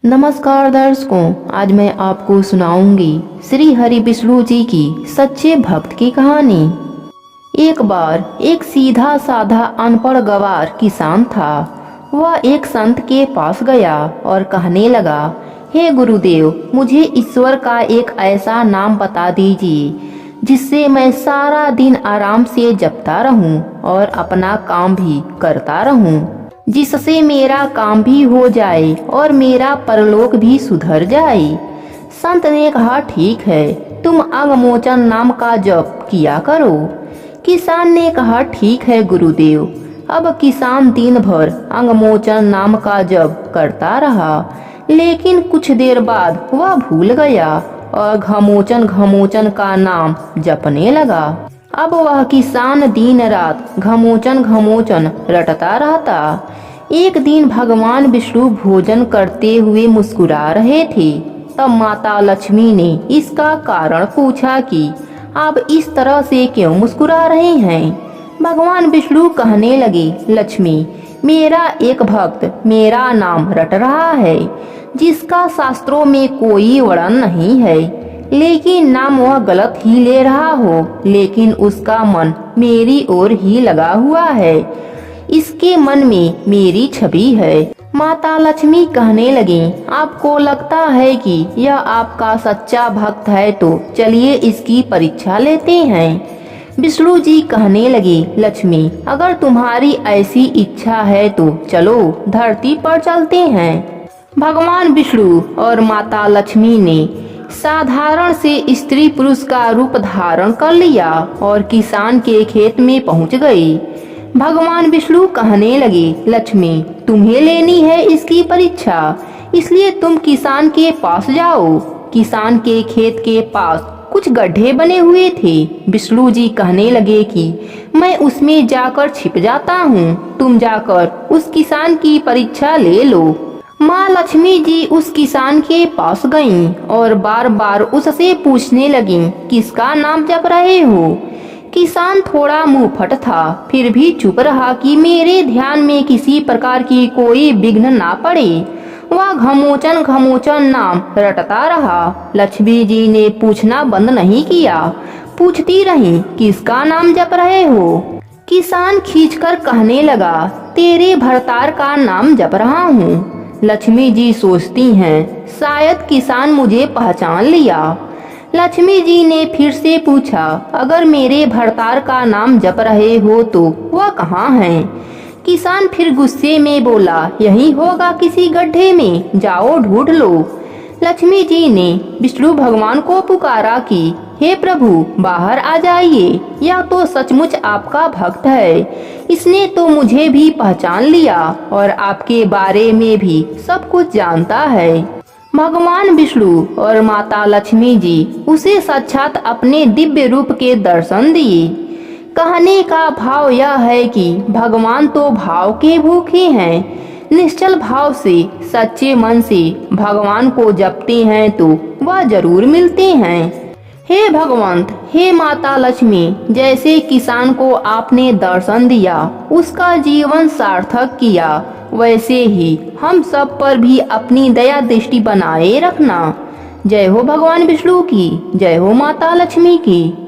नमस्कार दर्शकों, आज मैं आपको सुनाऊंगी श्री हरि विष्णु जी की सच्चे भक्त की कहानी। एक बार एक सीधा साधा अनपढ़ गवार किसान था। वह एक संत के पास गया और कहने लगा, हे गुरुदेव, मुझे ईश्वर का एक ऐसा नाम बता दीजिए जिससे मैं सारा दिन आराम से जपता रहूं और अपना काम भी करता रहूं, जिससे मेरा काम भी हो जाए और मेरा परलोक भी सुधर जाए। संत ने कहा, ठीक है, तुम अंगमोचन नाम का जप किया करो। किसान ने कहा, ठीक है गुरुदेव। अब किसान दिन भर अंगमोचन नाम का जप करता रहा, लेकिन कुछ देर बाद वह भूल गया और घमोचन घमोचन का नाम जपने लगा। अब वह किसान दिन रात घमोचन घमोचन रटता रहता। एक दिन भगवान विष्णु भोजन करते हुए मुस्कुरा रहे थे। तब माता लक्ष्मी ने इसका कारण पूछा कि आप इस तरह से क्यों मुस्कुरा रहे हैं। भगवान विष्णु कहने लगे, लक्ष्मी, मेरा एक भक्त मेरा नाम रट रहा है, जिसका शास्त्रों में कोई वर्णन नहीं है, लेकिन नाम वह गलत ही ले रहा हो, लेकिन उसका मन मेरी ओर ही लगा हुआ है। इसके मन में मेरी छवि है। माता लक्ष्मी कहने लगी, आपको लगता है कि यह आपका सच्चा भक्त है, तो चलिए इसकी परीक्षा लेते हैं। विष्णु जी कहने लगे, लक्ष्मी, अगर तुम्हारी ऐसी इच्छा है तो चलो धरती पर चलते हैं। भगवान विष्णु और माता लक्ष्मी ने साधारण से स्त्री पुरुष का रूप धारण कर लिया और किसान के खेत में पहुंच गए। भगवान विष्णु कहने लगे, लक्ष्मी, तुम्हें लेनी है इसकी परीक्षा, इसलिए तुम किसान के पास जाओ। किसान के खेत के पास कुछ गड्ढे बने हुए थे। विष्णु जी कहने लगे कि मैं उसमें जाकर छिप जाता हूँ, तुम जाकर उस किसान की परीक्षा ले लो। माँ लक्ष्मी जी उस किसान के पास गईं और बार बार उससे पूछने लगीं, किसका नाम जप रहे हो। किसान थोड़ा मुंहफट था, फिर भी चुप रहा कि मेरे ध्यान में किसी प्रकार की कोई विघ्न ना पड़े। वह घमोचन घमोचन नाम रटता रहा। लक्ष्मी जी ने पूछना बंद नहीं किया, पूछती रही, किसका नाम जप रहे हो। किसान खींचकर कहने लगा, तेरे भरतार का नाम जप रहा हूँ। लक्ष्मी जी सोचती हैं, शायद किसान मुझे पहचान लिया। लक्ष्मी जी ने फिर से पूछा, अगर मेरे भरतार का नाम जप रहे हो तो वह कहाँ है। किसान फिर गुस्से में बोला, यही होगा किसी गड्ढे में, जाओ ढूंढ लो। लक्ष्मी जी ने विष्णु भगवान को पुकारा कि हे प्रभु, बाहर आ जाइए, यह तो सचमुच आपका भक्त है। इसने तो मुझे भी पहचान लिया और आपके बारे में भी सब कुछ जानता है। भगवान विष्णु और माता लक्ष्मी जी उसे साक्षात अपने दिव्य रूप के दर्शन दिए। कहने का भाव यह है कि भगवान तो भाव के भूखे हैं। निश्चल भाव से, सच्चे मन से भगवान को जपते हैं तो वह जरूर मिलते हैं। हे भगवंत, हे माता लक्ष्मी, जैसे किसान को आपने दर्शन दिया, उसका जीवन सार्थक किया, वैसे ही हम सब पर भी अपनी दया दृष्टि बनाए रखना। जय हो भगवान विष्णु की, जय हो माता लक्ष्मी की।